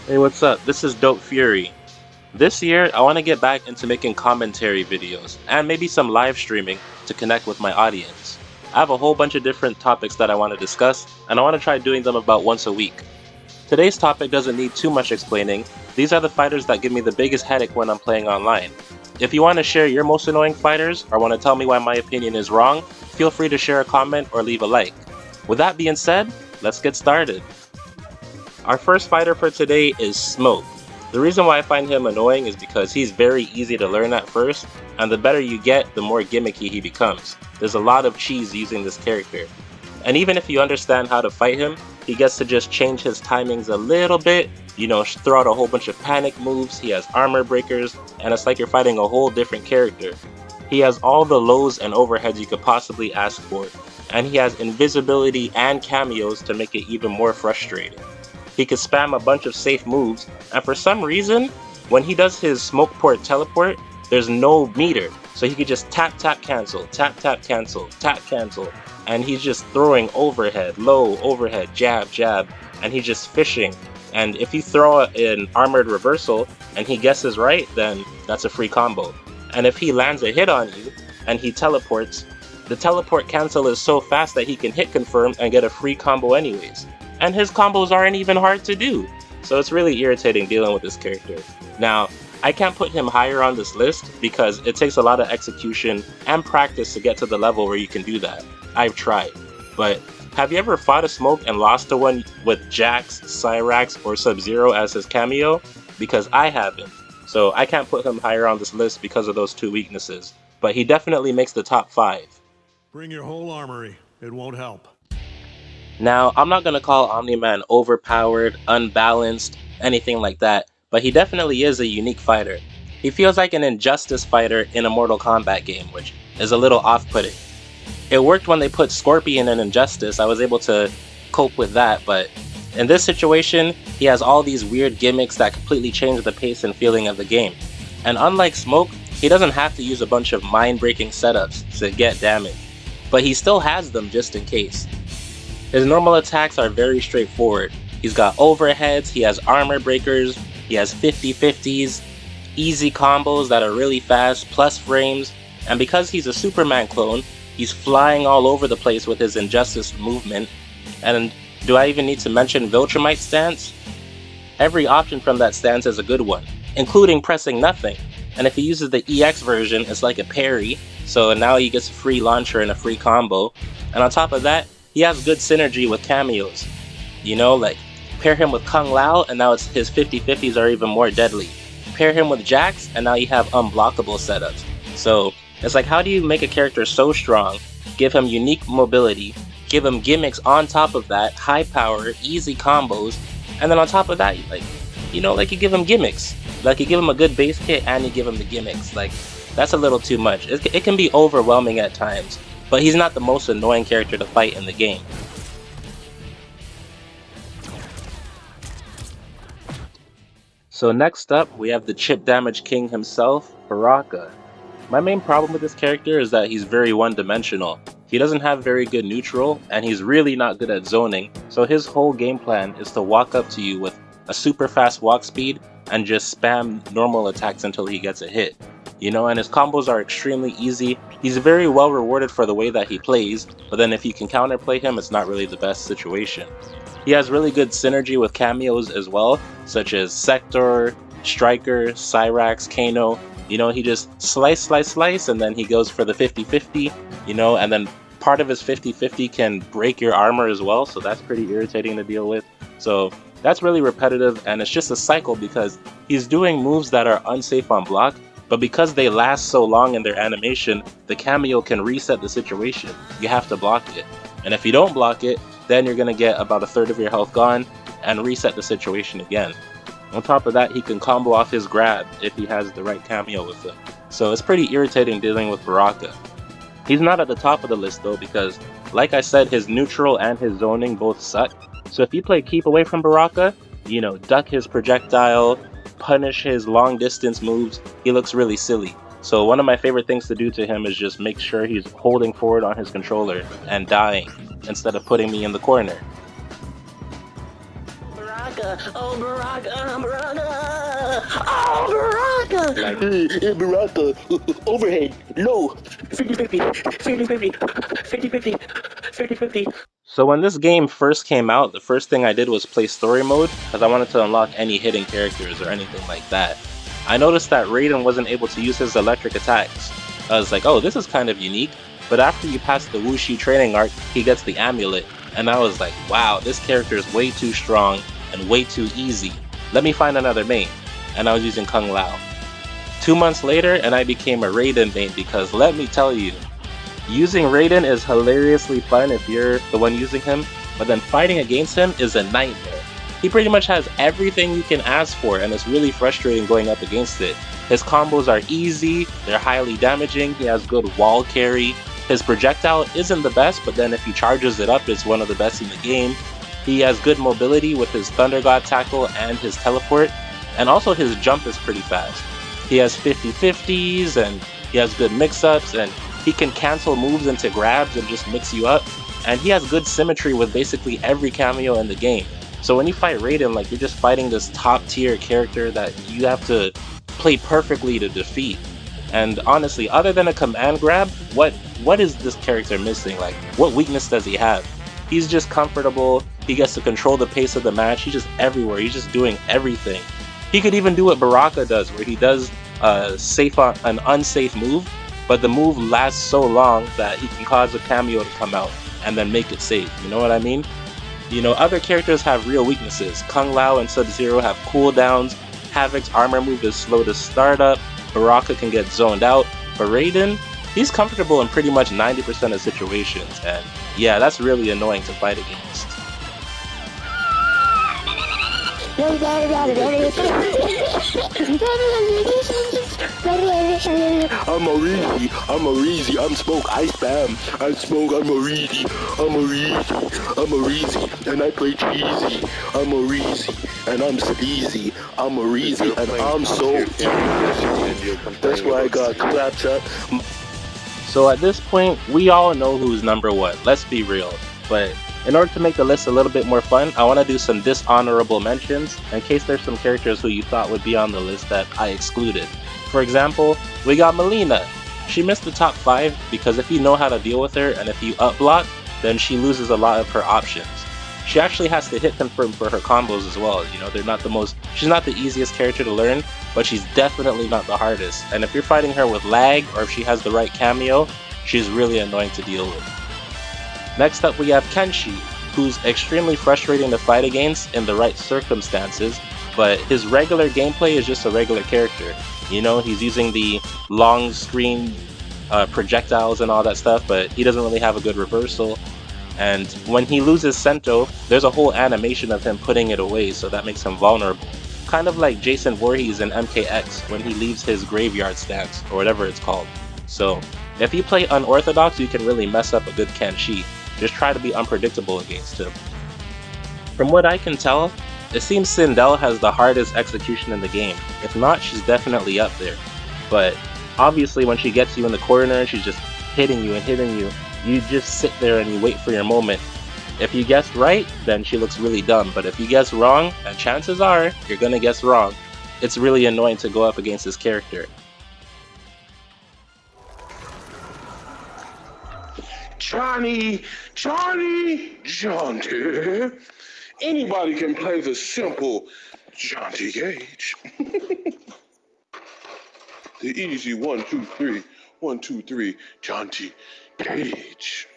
Hey, what's up? This is Dope Fury. This year, I want to get back into making commentary videos and maybe some live streaming to connect with my audience. I have a whole bunch of different topics that I want to discuss, and I want to try doing them about once a week. Today's topic doesn't need too much explaining. These are the fighters that give me the biggest headache when I'm playing online. If you want to share your most annoying fighters or want to tell me why my opinion is wrong, feel free to share a comment or leave a like. With that being said, let's get started. Our first fighter for today is Smoke. The reason why I find him annoying is because he's very easy to learn at first, and the better you get, the more gimmicky he becomes. There's a lot of cheese using this character. And even if you understand how to fight him, he gets to just change his timings a little bit, throw out a whole bunch of panic moves, he has armor breakers, and it's like you're fighting a whole different character. He has all the lows and overheads you could possibly ask for, and he has invisibility and cameos to make it even more frustrating. He could spam a bunch of safe moves, and for some reason, when he does his smoke port teleport, there's no meter, so he could just tap tap cancel, tap tap cancel, tap cancel, and he's just throwing overhead, low, overhead, jab, jab, and he's just fishing. And if you throw an armored reversal and he guesses right, then that's a free combo. And if he lands a hit on you and he teleports, the teleport cancel is so fast that he can hit confirm and get a free combo anyways. And his combos aren't even hard to do, so it's really irritating dealing with this character. Now, I can't put him higher on this list because it takes a lot of execution and practice to get to the level where you can do that. I've tried, but have you ever fought a Smoke and lost to one with Jax, Cyrax, or Sub-Zero as his cameo? Because I haven't, so I can't put him higher on this list because of those two weaknesses, but he definitely makes the top 5. Bring your whole armory, it won't help. Now, I'm not going to call Omniman overpowered, unbalanced, anything like that, but he definitely is a unique fighter. He feels like an Injustice fighter in a Mortal Kombat game, which is a little off-putting. It worked when they put Scorpion in Injustice, I was able to cope with that, but in this situation, he has all these weird gimmicks that completely change the pace and feeling of the game. And unlike Smoke, he doesn't have to use a bunch of mind-breaking setups to get damage, but he still has them just in case. His normal attacks are very straightforward. He's got overheads, he has armor breakers, he has 50-50s, easy combos that are really fast, plus frames, and because he's a Superman clone, he's flying all over the place with his Injustice movement. And do I even need to mention Viltrumite stance? Every option from that stance is a good one, including pressing nothing. And if he uses the EX version, it's like a parry, so now he gets a free launcher and a free combo. And on top of that, he has good synergy with cameos. Like pair him with Kung Lao and now his 50-50s are even more deadly. Pair him with Jax and now you have unblockable setups. So it's like, how do you make a character so strong, give him unique mobility, give him gimmicks on top of that, high power, easy combos, and then on top of that, you give him gimmicks. Like you give him a good base kit and you give him the gimmicks. Like, that's a little too much. It can be overwhelming at times. But he's not the most annoying character to fight in the game. So next up, we have the chip damage king himself, Baraka. My main problem with this character is that he's very one-dimensional. He doesn't have very good neutral, and he's really not good at zoning, so his whole game plan is to walk up to you with a super fast walk speed and just spam normal attacks until he gets a hit. And his combos are extremely easy. He's very well rewarded for the way that he plays, but then if you can counterplay him, it's not really the best situation. He has really good synergy with cameos as well, such as Sector, Striker, Cyrax, Kano. He just slice, and then he goes for the 50-50, and then part of his 50-50 can break your armor as well, so that's pretty irritating to deal with. So that's really repetitive, and it's just a cycle because he's doing moves that are unsafe on block, but because they last so long in their animation, the cameo can reset the situation. You have to block it. And if you don't block it, then you're going to get about a third of your health gone and reset the situation again. On top of that, he can combo off his grab if he has the right cameo with him. So it's pretty irritating dealing with Baraka. He's not at the top of the list though because, like I said, his neutral and his zoning both suck. So if you play keep away from Baraka, duck his projectile, punish his long distance moves, he looks really silly. So one of my favorite things to do to him is just make sure he's holding forward on his controller and dying instead of putting me in the corner. Baraka. Baraka! Oh, Baraka! Baraka! Oh, Baraka! Like, Baraka! Overhead! Low! 50-50! 50-50! 50-50! 50-50! So when this game first came out, the first thing I did was play story mode, because I wanted to unlock any hidden characters or anything like that. I noticed that Raiden wasn't able to use his electric attacks. I was like, oh, this is kind of unique, but after you pass the Wuxi training arc, he gets the amulet, and I was like, wow, this character is way too strong and way too easy. Let me find another main, and I was using Kung Lao. 2 months later, and I became a Raiden main because let me tell you, using Raiden is hilariously fun if you're the one using him, but then fighting against him is a nightmare. He pretty much has everything you can ask for, and it's really frustrating going up against it. His combos are easy, they're highly damaging, he has good wall carry. His projectile isn't the best, but then if he charges it up, it's one of the best in the game. He has good mobility with his Thunder God tackle and his teleport, and also his jump is pretty fast. He has 50-50s, and he has good mix-ups, and he can cancel moves into grabs and just mix you up, and he has good symmetry with basically every cameo in the game. So when you fight Raiden, like, you're just fighting this top tier character that you have to play perfectly to defeat. And honestly, other than a command grab, what is this character missing? Like, what weakness does he have? He's just comfortable, he gets to control the pace of the match, he's just everywhere, he's just doing everything. He could even do what Baraka does, where he does an unsafe move, but the move lasts so long that he can cause a cameo to come out and then make it safe, you know what I mean? You know, other characters have real weaknesses. Kung Lao and Sub-Zero have cooldowns, Havoc's armor move is slow to start up, Baraka can get zoned out, but Raiden, he's comfortable in pretty much 90% of situations, and yeah, that's really annoying to fight against. I'm Orizi, I'm Smoke, I Spam, I Smoke, I'm Orizi, and I play cheesy, I'm Orizi, and I'm sleazy, I'm Orizi, and I'm so easy. That's why I got clapped up. So at this point, we all know who's number one, let's be real, but in order to make the list a little bit more fun, I want to do some dishonorable mentions in case there's some characters who you thought would be on the list that I excluded. For example, we got Melina. She missed the top 5 because if you know how to deal with her and if you up block, then she loses a lot of her options. She actually has to hit confirm for her combos as well. You know, she's not the easiest character to learn, but she's definitely not the hardest. And if you're fighting her with lag or if she has the right cameo, she's really annoying to deal with. Next up we have Kenshi, who's extremely frustrating to fight against in the right circumstances, but his regular gameplay is just a regular character. You know, he's using the long screen projectiles and all that stuff, but he doesn't really have a good reversal. And when he loses Sento, there's a whole animation of him putting it away, so that makes him vulnerable. Kind of like Jason Voorhees in MKX when he leaves his graveyard stance, or whatever it's called. So, if you play unorthodox, you can really mess up a good Kenshi. Just try to be unpredictable against him. From what I can tell, it seems Sindel has the hardest execution in the game. If not, she's definitely up there. But obviously when she gets you in the corner and she's just hitting you, you just sit there and you wait for your moment. If you guess right, then she looks really dumb. But if you guess wrong, and chances are you're gonna guess wrong, it's really annoying to go up against this character. Johnny! Anybody can play the simple Johnny Gage. The easy 1, 2, 3, 1, 2, 3, Johnny Gage.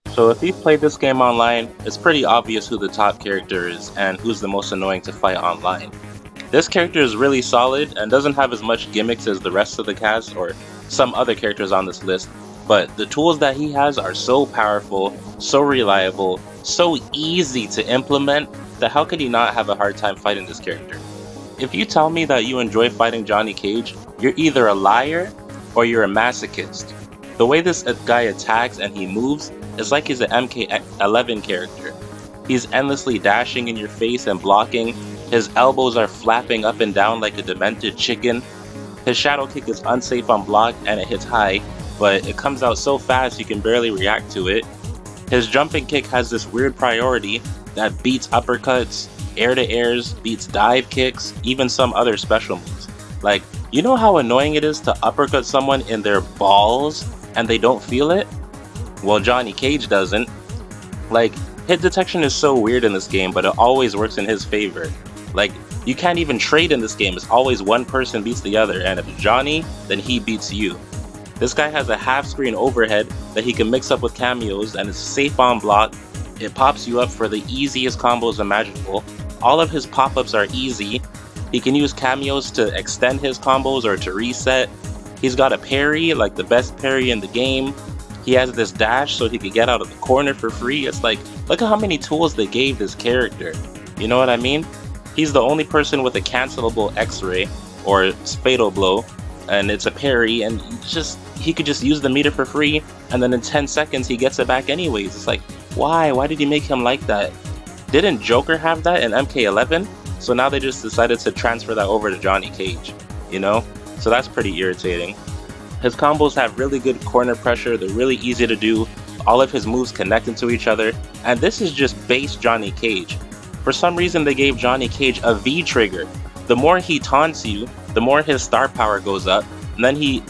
So if you've played this game online, it's pretty obvious who the top character is and who's the most annoying to fight online. This character is really solid and doesn't have as much gimmicks as the rest of the cast or some other characters on this list, but the tools that he has are so powerful, so reliable, so easy to implement that how could you not have a hard time fighting this character? If you tell me that you enjoy fighting Johnny Cage, you're either a liar or you're a masochist. The way this guy attacks and he moves is like he's an MK1 character. He's endlessly dashing in your face and blocking, his elbows are flapping up and down like a demented chicken. His shadow kick is unsafe on block and it hits high, but it comes out so fast you can barely react to it. His jumping kick has this weird priority that beats uppercuts, air-to-airs, beats dive kicks, even some other special moves. Like, you know how annoying it is to uppercut someone in their balls and they don't feel it? Well, Johnny Cage doesn't. Like, hit detection is so weird in this game, but it always works in his favor. Like, you can't even trade in this game, it's always one person beats the other, and if it's Johnny, then he beats you. This guy has a half-screen overhead that he can mix up with cameos, and it's safe on block. It pops you up for the easiest combos imaginable. All of his pop-ups are easy. He can use cameos to extend his combos or to reset. He's got a parry, like the best parry in the game. He has this dash so he could get out of the corner for free. It's like, look at how many tools they gave this character. You know what I mean? He's the only person with a cancelable X-ray or Fatal Blow, and it's a parry, and he could just use the meter for free, and then in 10 seconds he gets it back anyways. It's like, why? Why did he make him like that? Didn't Joker have that in MK11? So now they just decided to transfer that over to Johnny Cage, you know? So that's pretty irritating. His combos have really good corner pressure, they're really easy to do, all of his moves connect into each other, and this is just base Johnny Cage. For some reason they gave Johnny Cage a V trigger. The more he taunts you, the more his star power goes up, and then he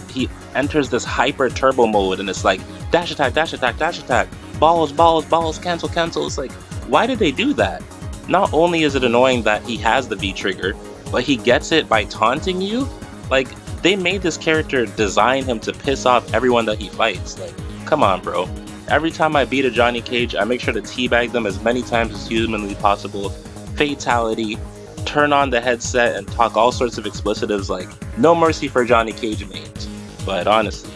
enters this hyper turbo mode, and it's like, dash attack, dash attack, dash attack, balls, balls, balls, cancel, cancel. It's like, why did they do that? Not only is it annoying that he has the V trigger, but he gets it by taunting you? Like, they made this character design him to piss off everyone that he fights. Like, come on, bro. Every time I beat a Johnny Cage, I make sure to teabag them as many times as humanly possible. Fatality, turn on the headset and talk all sorts of explicitives like, no mercy for Johnny Cage mains. But honestly,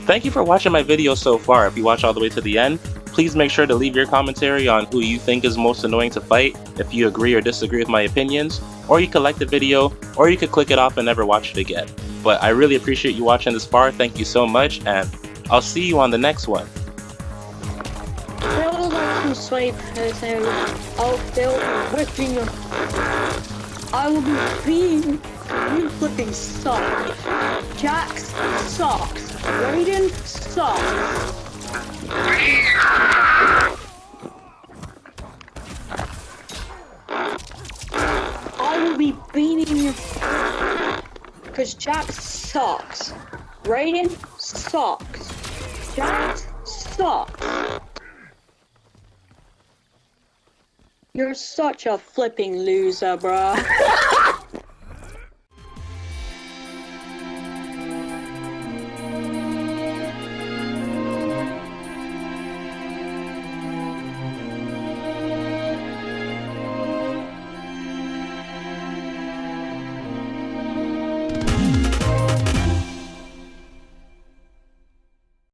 thank you for watching my video so far. If you watch all the way to the end, please make sure to leave your commentary on who you think is most annoying to fight, if you agree or disagree with my opinions, or you could like the video, or you could click it off and never watch it again. But I really appreciate you watching this far, thank you so much, and I'll see you on the next one. Swipe and I'll still whipping. I will be being you flipping suck. Jax sucks. Raiden sucks. I will be beating you because Jax sucks. Raiden sucks. Jax sucks. You're such a flipping loser, bruh.